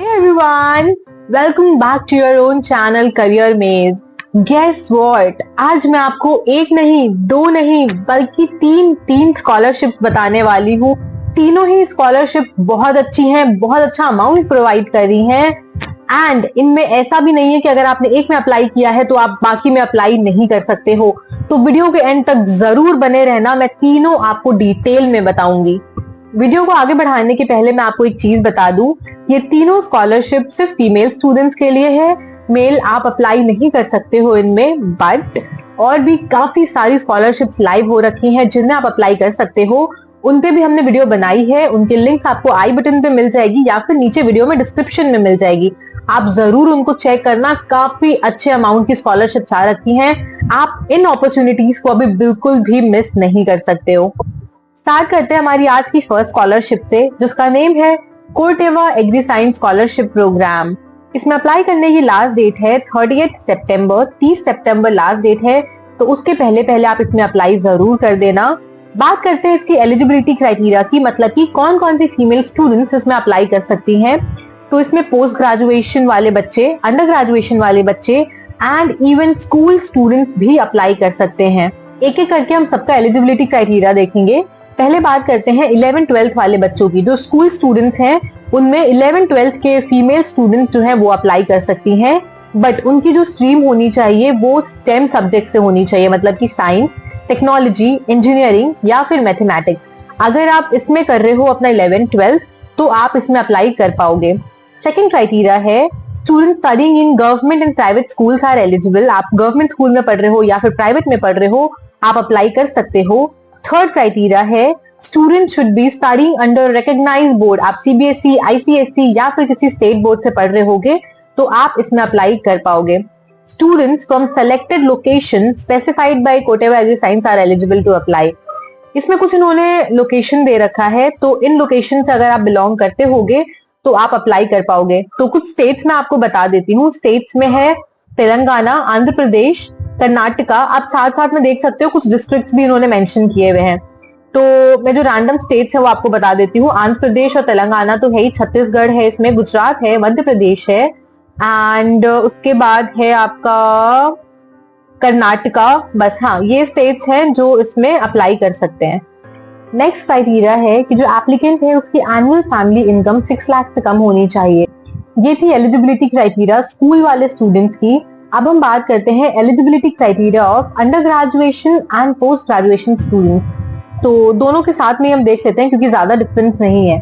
Hey everyone, welcome back to your own channel Career Maze. Guess what? आज मैं आपको एक नहीं, दो नहीं, बल्कि तीन स्कॉलरशिप बताने वाली हूँ। तीनों ही स्कॉलरशिप बहुत अच्छी हैं, बहुत अच्छा अमाउंट प्रोवाइड कर रही हैं एंड इनमें ऐसा भी नहीं है कि अगर आपने एक में अप्लाई किया है तो आप बाकी में अप्लाई नहीं कर सकते हो। तो वीडियो के एंड तक जरूर बने रहना, मैं तीनों आपको डिटेल में बताऊंगी। वीडियो को आगे बढ़ाने के पहले मैं आपको एक चीज बता दूं, ये तीनों स्कॉलरशिप सिर्फ फीमेल स्टूडेंट्स के लिए है। मेल आप अप्लाई नहीं कर सकते हो इनमें, बट और भी काफी सारी स्कॉलरशिप्स लाइव हो रखी हैं जिनमें आप अप्लाई कर सकते हो। उन पे भी हमने वीडियो बनाई है, उनके लिंक्स आपको आई बटन पे मिल जाएगी या फिर नीचे वीडियो में डिस्क्रिप्शन में मिल जाएगी। आप जरूर उनको चेक करना, काफी अच्छे अमाउंट की स्कॉलरशिप्स आ रखी हैं। आप इन अपॉर्चुनिटीज को अभी बिल्कुल भी मिस नहीं कर सकते हो। स्टार्ट करते हैं हमारी आज की फर्स्ट स्कॉलरशिप से, जिसका नेम है Corteva agri science scholarship program. इसमें अप्लाई करने की लास्ट डेट है 30 सितंबर, 30 सितंबर लास्ट डेट है, तो उसके पहले पहले आप इसमें अप्लाई जरूर कर देना। बात करते हैं इसकी एलिजिबिलिटी क्राइटेरिया की, मतलब कि कौन कौन सी फीमेल स्टूडेंट्स इसमें अप्लाई कर सकती हैं। तो इसमें पोस्ट ग्रेजुएशन वाले बच्चे, अंडर ग्रेजुएशन वाले बच्चे एंड इवन स्कूल स्टूडेंट्स भी अप्लाई कर सकते हैं। एक एक करके हम सबका एलिजिबिलिटी क्राइटेरिया देखेंगे। पहले बात करते हैं 11th-12th वाले बच्चों की। जो स्कूल स्टूडेंट्स हैं उनमें 11th-12th के फीमेल स्टूडेंट्स जो हैं वो अप्लाई कर सकती हैं, बट उनकी जो स्ट्रीम होनी चाहिए वो स्टेम सब्जेक्ट से होनी चाहिए, मतलब कि साइंस, टेक्नोलॉजी, इंजीनियरिंग या फिर मैथमेटिक्स। अगर आप इसमें कर रहे हो अपना 11th-12th तो आप इसमें अप्लाई कर पाओगे। सेकेंड क्राइटेरिया है student studying in government and private schools are eligible. आप गवर्नमेंट स्कूल में पढ़ रहे हो या फिर प्राइवेट में पढ़ रहे हो, आप अप्लाई कर सकते हो। थर्ड क्राइटेरिया है student should be studying under recognised board. आप सीबीएसई, आईसीएसई या फिर किसी स्टेट बोर्ड से पढ़ रहे होगे तो आप इसमें अप्लाई कर पाओगे। Students from selected location specified by Corteva agri science are eligible to apply. इसमें कुछ इन्होंने लोकेशन दे रखा है, तो इन लोकेशन से अगर आप बिलोंग करते होगे तो आप अप्लाई कर पाओगे। तो कुछ स्टेट्स में आपको बता देती हूँ। स्टेट्स में है तेलंगाना, आंध्र प्रदेश, कर्नाटका। आप साथ साथ में देख सकते हो कुछ डिस्ट्रिक्ट्स भी इन्होंने मेंशन किए हुए हैं। तो मैं जो रैंडम स्टेट्स है वो आपको बता देती हूँ। आंध्र प्रदेश और तेलंगाना तो है ही, छत्तीसगढ़ है इसमें, गुजरात है, मध्य प्रदेश है एंड उसके बाद है आपका कर्नाटका। बस हाँ, ये स्टेट्स हैं जो इसमें अप्लाई कर सकते हैं। नेक्स्ट क्राइटेरिया है कि जो एप्लीकेंट है उसकी एनुअल फैमिली इनकम 6 लाख से कम होनी चाहिए। ये थी एलिजिबिलिटी क्राइटेरिया स्कूल वाले स्टूडेंट्स की। अब हम बात करते हैं eligibility criteria of under graduation and post graduation students. तो दोनों के साथ में हम देख लेते हैं क्योंकि ज्यादा डिफरेंस नहीं है।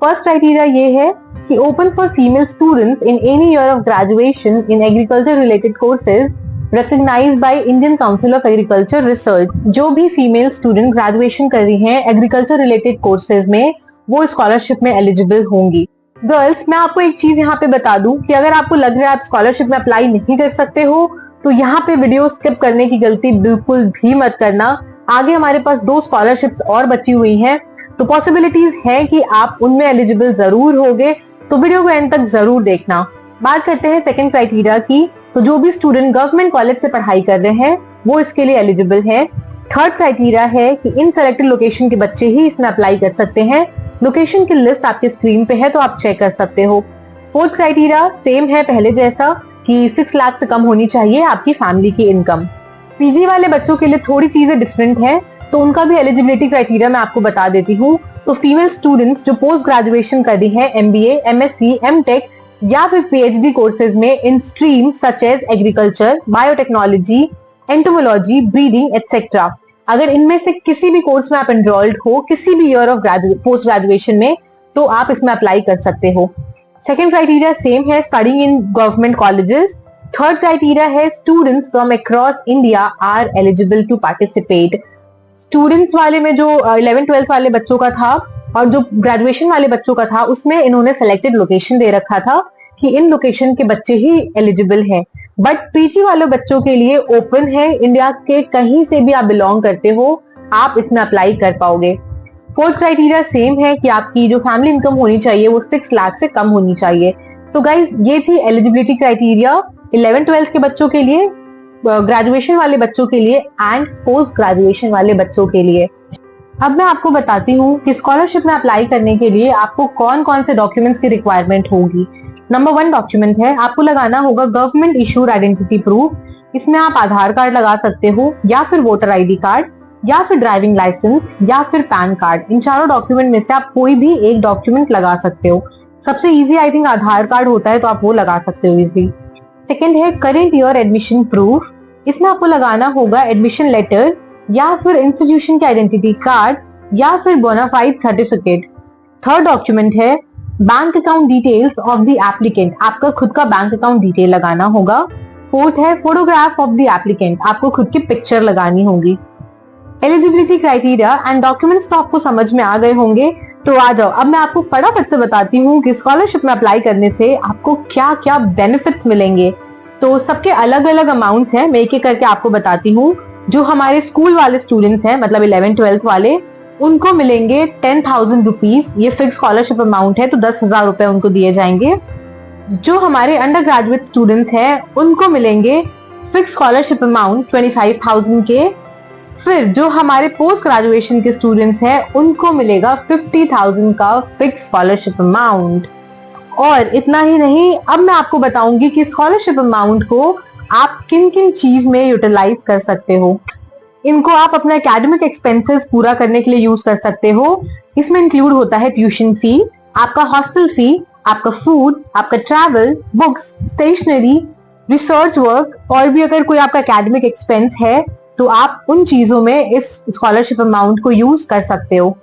फर्स्ट क्राइटेरिया ये है कि open for female students in any year of graduation in agriculture related courses recognized by Indian Council of Agriculture Research। जो भी फीमेल स्टूडेंट ग्रेजुएशन कर रही हैं एग्रीकल्चर रिलेटेड कोर्सेज में, वो स्कॉलरशिप में एलिजिबल होंगी। गर्ल्स, मैं आपको एक चीज यहाँ पे बता दूं कि अगर आपको लग रहा है आप स्कॉलरशिप में अप्लाई नहीं कर सकते हो तो यहाँ पे वीडियो स्किप करने की गलती बिल्कुल भी मत करना। आगे हमारे पास 2 स्कॉलरशिप्स और बची हुई हैं, तो पॉसिबिलिटीज है कि आप उनमें एलिजिबल जरूर होगे, तो वीडियो को एंड तक जरूर देखना। बात करते हैं सेकेंड क्राइटेरिया की। तो जो भी स्टूडेंट गवर्नमेंट कॉलेज से पढ़ाई कर रहे हैं वो इसके लिए एलिजिबल है। थर्ड क्राइटेरिया है कि इन सेलेक्टेड लोकेशन के बच्चे ही इसमें अप्लाई कर सकते हैं। लोकेशन की लिस्ट आपके स्क्रीन पे है तो आप चेक कर सकते हो। फोर्थ क्राइटेरिया सेम है पहले जैसा कि 6 लाख से कम होनी चाहिए आपकी फैमिली की इनकम। पीजी वाले बच्चों के लिए थोड़ी चीजें डिफरेंट है, तो उनका भी एलिजिबिलिटी क्राइटेरिया मैं आपको बता देती हूँ। तो फीमेल स्टूडेंट्स जो पोस्ट ग्रेजुएशन कर रही है एमबीए, एमएससी, एमटेक या फिर पीएचडी कोर्सेज में in stream such as agriculture, biotechnology, entomology, breeding etcetera, अगर इनमें से किसी भी कोर्स में आप एनरोल्ड हो किसी भी ईयर ऑफ पोस्ट ग्रेजुएशन में, तो आप इसमें अप्लाई कर सकते हो। सेकेंड क्राइटेरिया सेम है, studying in government colleges. Third criteria है students from across India are eligible to participate. Students वाले में जो 11th-12th वाले बच्चों का था और जो ग्रेजुएशन वाले बच्चों का था उसमें इन्होंने सेलेक्टेड लोकेशन दे रखा था कि इन लोकेशन के बच्चे ही एलिजिबल हैं, बट पीजी वाले बच्चों के लिए ओपन है। इंडिया के कहीं से भी आप बिलोंग करते हो आप इसमें अप्लाई कर पाओगे। फोर्थ क्राइटेरिया सेम है कि आपकी जो फैमिली इनकम होनी चाहिए वो 6 लाख से कम होनी चाहिए। तो गाइज ये थी एलिजिबिलिटी क्राइटेरिया 11th-12th के बच्चों के लिए, ग्रेजुएशन वाले बच्चों के लिए एंड पोस्ट ग्रेजुएशन वाले बच्चों के लिए। अब मैं आपको बताती हूँ कि स्कॉलरशिप में अप्लाई करने के लिए आपको कौन कौन से डॉक्यूमेंट्स की रिक्वायरमेंट होगी। नंबर 1 डॉक्यूमेंट है, आपको लगाना होगा गवर्नमेंट इशूड आइडेंटिटी प्रूफ। इसमें आप आधार कार्ड लगा सकते हो, या फिर वोटर आईडी कार्ड, या फिर ड्राइविंग लाइसेंस, या फिर पैन कार्ड। इन चारों डॉक्यूमेंट में से आप कोई भी एक डॉक्यूमेंट लगा सकते हो। सबसे easy I think Aadhaar card होता है, तो आप वो लगा सकते हो इजीली। सेकेंड है करेंट ईयर एडमिशन प्रूफ। इसमें आपको लगाना होगा एडमिशन लेटर, या फिर इंस्टीट्यूशन के आइडेंटिटी कार्ड, या फिर बोनाफाइड सर्टिफिकेट। थर्ड डॉक्यूमेंट है bank account details of the applicant. आपका खुद का बैंक अकाउंट डिटेल लगाना होगा। फोर्थ है फोटोग्राफ ऑफ द एप्लीकेंट। आपको खुद की पिक्चर लगानी होगी। एलिजिबिलिटी क्राइटेरिया एंड डॉक्यूमेंट्स तो आपको समझ में आ गए होंगे, तो आ जाओ अब मैं आपको फटाफट से बताती हूँ कि स्कॉलरशिप में अप्लाई करने से आपको क्या क्या बेनिफिट्स मिलेंगे। तो सबके अलग अलग अमाउंट्स हैं, मैं एक एक करके आपको बताती हूँ। जो हमारे स्कूल वाले स्टूडेंट्स हैं, मतलब 11th-12th वाले, उनको मिलेंगे 10,000 रुपीज। ये फिक्स स्कॉलरशिप अमाउंट है, तो 10,000 रुपए उनको दिए जाएंगे। जो हमारे अंडर ग्रेजुएट स्टूडेंट्स हैं, उनको मिलेंगे फिक्स स्कॉलरशिप अमाउंट 25,000 के। फिर जो हमारे पोस्ट ग्रेजुएशन के स्टूडेंट्स हैं, उनको मिलेगा 50,000 का फिक्स स्कॉलरशिप अमाउंट। और इतना ही नहीं, अब मैं आपको बताऊंगी कि स्कॉलरशिप अमाउंट को आप किन किन चीज में यूटिलाइज कर सकते हो। इनको आप अपना एकेडमिक एक्सपेंसेस पूरा करने के लिए यूज कर सकते हो। इसमें इंक्लूड होता है ट्यूशन फी, आपका हॉस्टल फी, आपका फूड, आपका travel, books, stationery, research work, और भी अगर कोई आपका एकेडमिक एक्सपेंस है तो आप उन चीजों में इस स्कॉलरशिप अमाउंट को यूज कर सकते हो।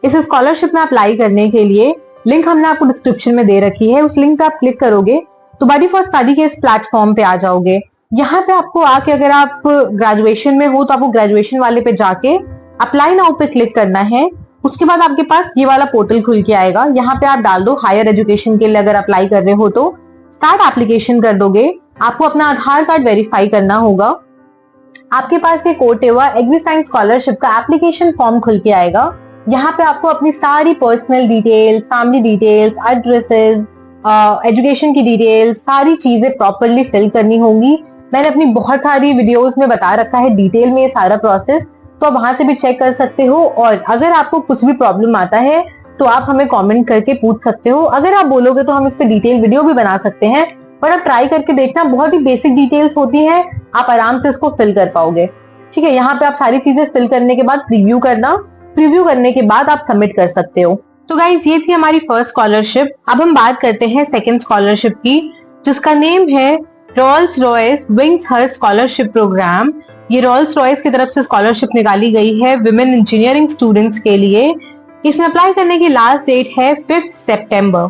इस स्कॉलरशिप में अप्लाई करने के लिए लिंक हमने आपको डिस्क्रिप्शन में दे रखी है। उस लिंक पे आप क्लिक करोगे तो बडी फॉर स्टडी के इस प्लेटफॉर्म पे आ जाओगे। यहाँ पे आपको आके अगर आप ग्रेजुएशन में हो तो आपको ग्रेजुएशन वाले पे जाके अप्लाई नाउ पे क्लिक करना है। उसके बाद आपके पास ये वाला पोर्टल खुल के आएगा। यहाँ पे आप डाल दो हायर एजुकेशन के लिए, अगर अप्लाई कर रहे हो तो स्टार्ट एप्लीकेशन कर दोगे। आपको अपना आधार कार्ड वेरीफाई करना होगा। आपके पास ये कोटेवा एग्रीसाइंस स्कॉलरशिप का एप्लीकेशन फॉर्म खुल के आएगा। यहाँ पे आपको अपनी सारी personal details, family details, addresses, education की डिटेल्स, सारी चीजें प्रॉपरली फिल करनी होंगी। मैंने अपनी बहुत सारी वीडियोस में बता रखा है डिटेल में ये सारा प्रोसेस, तो आप वहां से भी चेक कर सकते हो। और अगर आपको कुछ भी प्रॉब्लम आता है तो आप हमें कमेंट करके पूछ सकते हो। अगर आप बोलोगे तो हम इस पे डिटेल वीडियो भी बना सकते हैं, पर आप ट्राई करके देखना, बहुत ही बेसिक डिटेल्स होती हैं, आप आराम से इसको फिल कर पाओगे। ठीक है, यहाँ पे आप सारी चीजें फिल करने के बाद प्रीव्यू करना, प्रीव्यू करने के बाद आप सबमिट कर सकते हो। तो गाइज ये थी हमारी फर्स्ट स्कॉलरशिप। अब हम बात करते हैं सेकंड स्कॉलरशिप की, जिसका नेम है रॉल्स रॉयस विंग्स हर स्कॉलरशिप प्रोग्राम। ये रॉल्स रॉयस की तरफ से स्कॉलरशिप निकाली गई है विमेन इंजीनियरिंग स्टूडेंट्स के लिए। इसमें अप्लाई करने की लास्ट डेट है 5 सितंबर।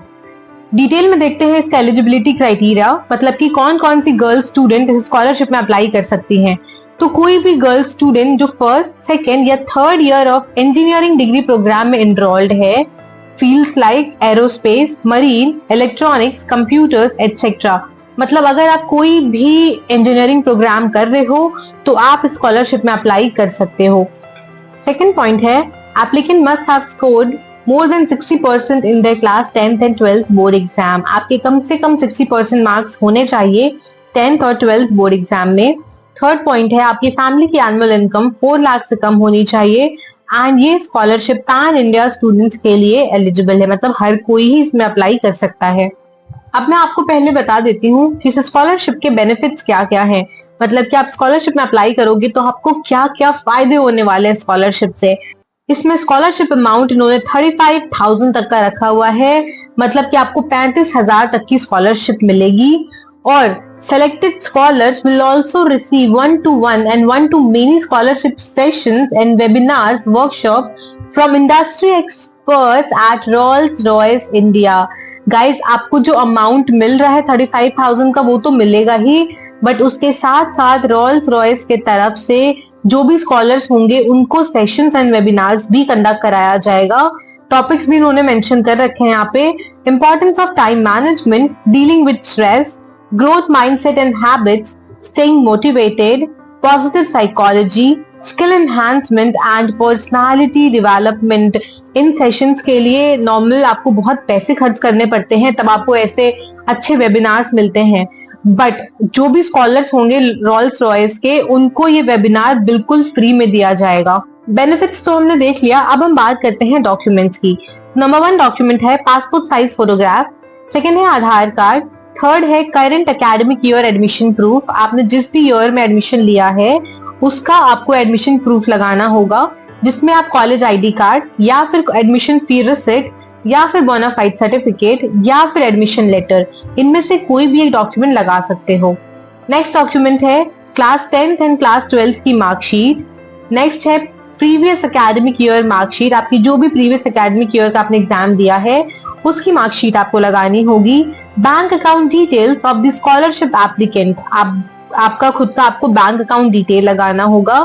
डिटेल में देखते हैं इसका एलिजिबिलिटी क्राइटेरिया, मतलब कि कौन कौन सी गर्ल स्टूडेंट इस स्कॉलरशिप में अप्लाई कर सकती हैं। तो कोई भी गर्ल स्टूडेंट जो फर्स्ट, सेकेंड या third year of engineering degree program में एनरोल्ड है, fields like aerospace, marine, electronics, computers etcetera. मतलब अगर आप कोई भी इंजीनियरिंग प्रोग्राम कर रहे हो तो आप स्कॉलरशिप में अप्लाई कर सकते हो। सेकेंड पॉइंट है applicant must have scored more than 60% in their class 10th and 12th board exam. आपके कम से कम 60% मार्क्स होने चाहिए 10th और 12th बोर्ड एग्जाम में। थर्ड पॉइंट है आपकी फैमिली की एनुअल इनकम 4 लाख से कम होनी चाहिए। एंड ये स्कॉलरशिप पैन इंडिया स्टूडेंट्स के लिए एलिजिबल है, मतलब हर कोई ही इसमें अप्लाई कर सकता है। अब मैं आपको पहले बता देती हूँ कि इस स्कॉलरशिप के बेनिफिट्स क्या क्या हैं, मतलब कि आप स्कॉलरशिप में अप्लाई करोगे तो आपको क्या क्या फायदे होने वाले हैं स्कॉलरशिप से। इसमें स्कॉलरशिप अमाउंट इन्होंने 35,000 तक का रखा हुआ है, मतलब कि आपको 35,000 तक की स्कॉलरशिप मिलेगी। और selected scholars will also receive 1-to-1 and 1-to-many scholarship sessions and webinars, workshops from industry experts at Rolls-Royce India. Guys, आपको जो अमाउंट मिल रहा है 35,000 का वो तो मिलेगा ही, बट उसके साथ साथ रॉल्स रॉयस के तरफ से जो भी स्कॉलर्स होंगे उनको सेशंस एंड वेबिनार्स भी कंडक्ट कराया जाएगा। टॉपिक्स भी इन्होंने मेंशन कर रखे हैं यहाँ पे। Importance of time management, dealing with stress, growth mindset and habits, staying motivated, positive psychology, skill enhancement and personality development. In sessions के लिए नॉर्मल आपको बहुत पैसे खर्च करने पड़ते हैं, तब आपको ऐसे अच्छे वेबिनार्स मिलते हैं। बट जो भी स्कॉलर्स होंगे रॉल्स रॉयस के, उनको ये वेबिनार बिल्कुल फ्री में दिया जाएगा। बेनिफिट्स तो हमने देख लिया, अब हम बात करते हैं डॉक्यूमेंट्स की। नंबर 1 डॉक्यूमेंट है पासपोर्ट साइज फोटोग्राफ, सेकंड है आधार कार्ड, थर्ड है current academic year admission proof, आपने जिस भी ईयर में एडमिशन लिया है उसका आपको एडमिशन प्रूफ लगाना होगा, जिसमें आप कॉलेज आईडी कार्ड या फिर एडमिशन फी रिसिट या फिर बोनाफाइड सर्टिफिकेट या फिर एडमिशन लेटर, इनमें से कोई भी एक डॉक्यूमेंट लगा सकते हो। नेक्स्ट डॉक्यूमेंट है class 10th and class 12th की मार्कशीट। नेक्स्ट है प्रीवियस एकेडमिक ईयर मार्कशीट, आपकी जो भी प्रीवियस एकेडमिक ईयर का आपने एग्जाम दिया है उसकी मार्कशीट आपको लगानी होगी। Bank account details of the scholarship applicant, आपका खुद का आपको बैंक अकाउंट डिटेल लगाना होगा।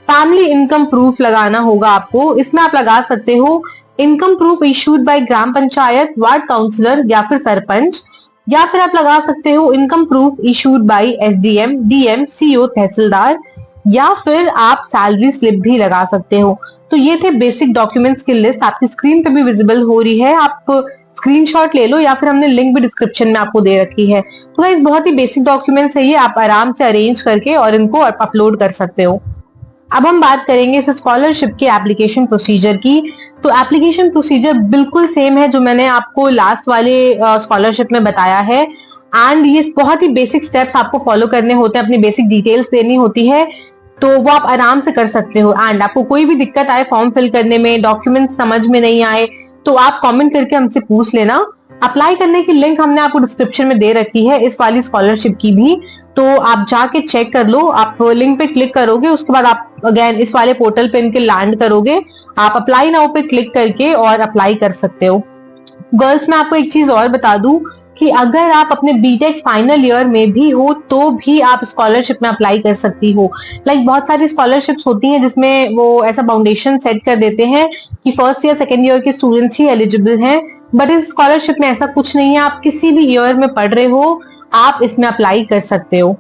फैमिली इनकम प्रूफ लगाना होगा आपको, इसमें आप लगा सकते हो income proof issued by gram panchayat, ward councillor या फिर सरपंच, या फिर आप लगा सकते हो income proof issued by SDM, DM, CO, tehsildar, या फिर आप सैलरी स्लिप भी लगा सकते हो। तो ये थे बेसिक डॉक्यूमेंट्स की लिस्ट, आपकी स्क्रीन पे भी विजिबल हो रही है, आप स्क्रीनशॉट ले लो या फिर हमने लिंक भी डिस्क्रिप्शन में आपको दे रखी है। तो गाइस बहुत ही बेसिक डॉक्यूमेंट्स है ये, आप आराम से अरेंज करके और इनको अपलोड कर सकते हो। अब हम बात करेंगे इस स्कॉलरशिप के एप्लीकेशन प्रोसीजर की। तो एप्लीकेशन प्रोसीजर बिल्कुल सेम है जो मैंने आपको लास्ट वाले स्कॉलरशिप में बताया है, एंड ये बहुत ही बेसिक स्टेप्स आपको फॉलो करने होते हैं, अपनी बेसिक डिटेल्स देनी होती है, तो वो आप आराम से कर सकते हो। एंड आपको कोई भी दिक्कत आए फॉर्म फिल करने में, डॉक्यूमेंट समझ में नहीं आए, तो आप कमेंट करके हमसे पूछ लेना। अप्लाई करने की लिंक हमने आपको डिस्क्रिप्शन में दे रखी है इस वाली स्कॉलरशिप की भी, तो आप जाके चेक कर लो। आप लिंक पे क्लिक करोगे, उसके बाद आप अगेन इस वाले पोर्टल पे इनके लैंड करोगे, आप अप्लाई नाउ पे क्लिक करके और अप्लाई कर सकते हो। गर्ल्स मैं आपको एक चीज और बता दूं कि अगर आप अपने बीटेक फाइनल ईयर में भी हो तो भी आप स्कॉलरशिप में अप्लाई कर सकती हो। लाइक बहुत सारी स्कॉलरशिप्स होती हैं जिसमें वो ऐसा फाउंडेशन सेट कर देते हैं कि फर्स्ट ईयर सेकेंड ईयर के स्टूडेंट्स ही एलिजिबल हैं, बट इस स्कॉलरशिप में ऐसा कुछ नहीं है, आप किसी भी ईयर में पढ़ रहे हो आप इसमें अप्लाई कर सकते हो।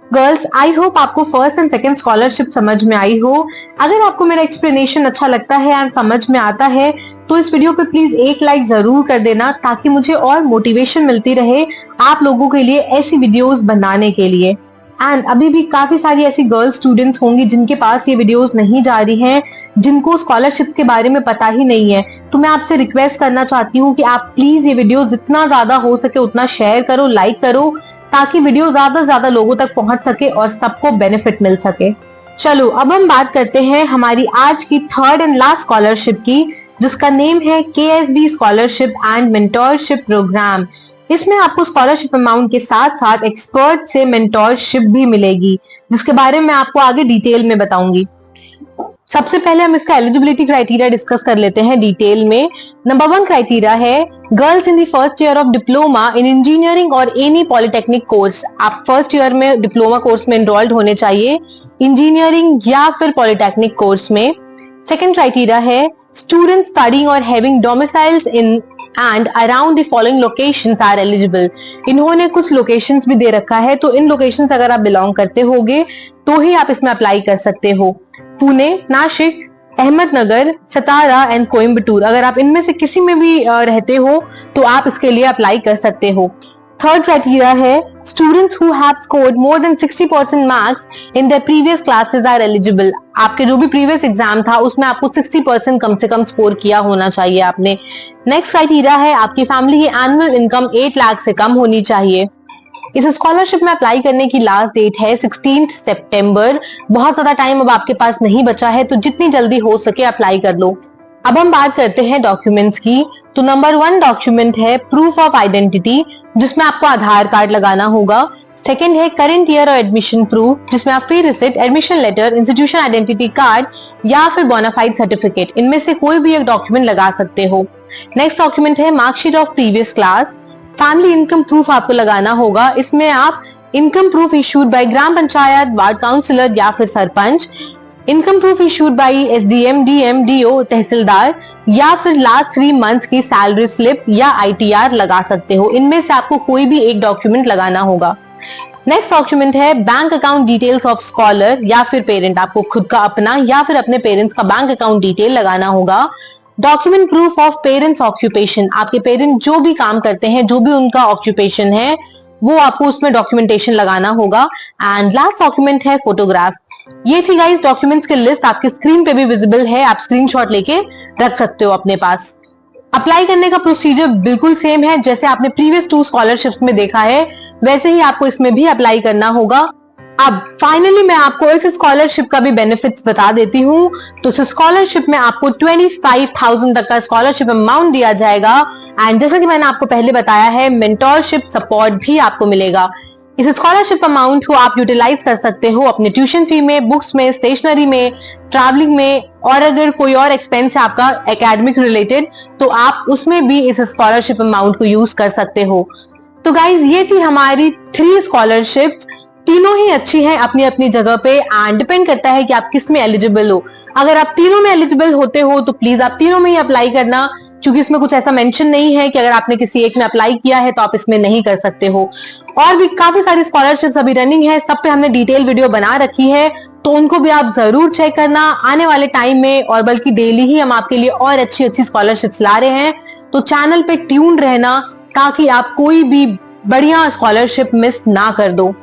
गर्ल्स आई होप आपको फर्स्ट एंड सेकंड स्कॉलरशिप समझ में आई हो। अगर आपको मेरा एक्सप्लेनेशन अच्छा लगता है एंड समझ में आता है तो इस वीडियो पे प्लीज एक लाइक जरूर कर देना, ताकि मुझे और मोटिवेशन मिलती रहे आप लोगों के लिए ऐसी वीडियोस बनाने के लिए। एंड अभी भी काफी सारी ऐसी गर्ल स्टूडेंट्स होंगी जिनके पास ये वीडियोस नहीं जा रही हैं, जिनको स्कॉलरशिप के बारे में पता ही नहीं है, तो मैं आपसे रिक्वेस्ट करना चाहती हूँ कि आप प्लीज ये वीडियो जितना ज्यादा हो सके उतना शेयर करो, लाइक करो, ताकि वीडियो ज्यादा से ज्यादा लोगों तक पहुंच सके और सबको बेनिफिट मिल सके। चलो अब हम बात करते हैं हमारी आज की थर्ड एंड लास्ट स्कॉलरशिप की, जिसका नेम है KSB scholarship and mentorship program. इसमें आपको स्कॉलरशिप अमाउंट के साथ साथ एक्सपर्ट से मेंटोरशिप भी मिलेगी, जिसके बारे में आपको आगे डिटेल में बताऊंगी। सबसे पहले हम इसका एलिजिबिलिटी क्राइटेरिया डिस्कस कर लेते हैं डिटेल में। नंबर 1 क्राइटेरिया है girls in the first year of diploma in engineering और एनी पॉलिटेक्निक कोर्स। आप फर्स्ट ईयर में डिप्लोमा कोर्स में एनरोल्ड होने चाहिए, इंजीनियरिंग या फिर पॉलिटेक्निक कोर्स में। सेकेंड क्राइटेरिया है स्टूडेंट स्टडिंग और having domiciles in and around the following locations are eligible. इन्होंने कुछ लोकेशंस भी दे रखा है, तो इन लोकेशंस अगर आप बिलोंग करते होगे तो ही आप इसमें अप्लाई कर सकते हो। पुणे, नासिक, अहमदनगर, सतारा एंड कोयम्बटूर, अगर आप इनमें से किसी में भी रहते हो तो आप इसके लिए अप्लाई कर सकते हो। थर्ड क्राइटेरिया है students who have scored more than 60% marks in their previous classes are eligible. आपके जो भी प्रीवियस एग्जाम था उसमें आपको 60% कम से कम स्कोर किया होना चाहिए आपने। नेक्स्ट क्राइटेरिया है आपकी फैमिली की एनुअल इनकम 8 लाख से कम होनी चाहिए। इस स्कॉलरशिप में अप्लाई करने की लास्ट डेट है 16 सितंबर। बहुत ज्यादा टाइम अब आपके पास नहीं बचा है, तो जितनी जल्दी हो सके अप्लाई कर लो। अब हम बात करते हैं डॉक्यूमेंट्स की। तो नंबर 1 डॉक्यूमेंट है प्रूफ ऑफ आइडेंटिटी, जिसमें आपको आधार कार्ड लगाना होगा। सेकंड है करंट ईयर और एडमिशन प्रूफ, जिसमें आप fee receipt, admission letter, institution identity card या फिर बोनाफाइड सर्टिफिकेट, इनमें से कोई भी एक डॉक्यूमेंट लगा सकते हो। नेक्स्ट डॉक्यूमेंट है marksheet of previous class. Family income proof आपको लगाना होगा, इसमें आप income proof issued by gram panchayat, ward councillor या फिर sarpanch, income proof issued by SDM, DM, DO, tehsildar, या फिर लास्ट 3 मंथ्स की सैलरी स्लिप या आईटीआर लगा सकते हो। इनमें से आपको कोई भी एक डॉक्यूमेंट लगाना होगा। नेक्स्ट डॉक्यूमेंट है bank account details of scholar या फिर पेरेंट, आपको खुद का अपना या फिर अपने पेरेंट्स का बैंक अकाउंट डिटेल लगाना होगा। Document proof of parents occupation, आपके पेरेंट जो भी काम करते हैं, जो भी उनका ऑक्यूपेशन है, वो आपको उसमें डॉक्यूमेंटेशन लगाना होगा। एंड लास्ट डॉक्यूमेंट है फोटोग्राफ। ये थी गाइस डॉक्यूमेंट्स की लिस्ट, आपकी स्क्रीन पे भी विजिबल है, आप स्क्रीनशॉट लेके रख सकते हो अपने पास। अप्लाई करने का प्रोसीजर बिल्कुल सेम है, जैसे आपने प्रीवियस 2 स्कॉलरशिप्स में देखा है वैसे ही आपको इसमें भी अप्लाई करना होगा। अब फाइनली मैं आपको इस स्कॉलरशिप का भी बेनिफिट्स बता देती हूँ। तो इस स्कॉलरशिप में आपको 25,000 तक का स्कॉलरशिप अमाउंट दिया जाएगा। एंड जैसा कि मैंने आपको पहले बताया है, मेंटोरशिप सपोर्ट भी आपको मिलेगा। इस स्कॉलरशिप अमाउंट को आप यूटिलाइज कर सकते हो अपने ट्यूशन फी में, बुक्स में, स्टेशनरी में, ट्रैवलिंग में, और अगर कोई और एक्सपेंस है आपका एकेडमिक रिलेटेड तो आप उसमें भी इस स्कॉलरशिप अमाउंट को यूज कर सकते हो। तो गाइज ये थी हमारी 3 स्कॉलरशिप्स। तीनों ही अच्छी हैं अपनी अपनी जगह पे, एंड डिपेंड करता है कि आप किस में एलिजिबल हो। अगर आप तीनों में एलिजिबल होते हो तो प्लीज आप तीनों में ही अप्लाई करना, क्योंकि इसमें कुछ ऐसा मेंशन नहीं है कि अगर आपने किसी एक में अप्लाई किया है तो आप इसमें नहीं कर सकते हो। और भी काफी सारी स्कॉलरशिप्स अभी रनिंग है, सब पे हमने डिटेल वीडियो बना रखी है, तो उनको भी आप जरूर चेक करना आने वाले टाइम में। और बल्कि डेली ही हम आपके लिए और अच्छी अच्छी स्कॉलरशिप्स ला रहे हैं, तो चैनल पे ट्यून रहना ताकि आप कोई भी बढ़िया स्कॉलरशिप मिस ना कर दो।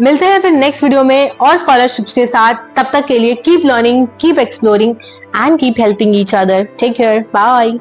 मिलते हैं फिर नेक्स्ट वीडियो में और स्कॉलरशिप्स के साथ। तब तक के लिए keep learning, keep exploring and keep helping each other. Take care, bye.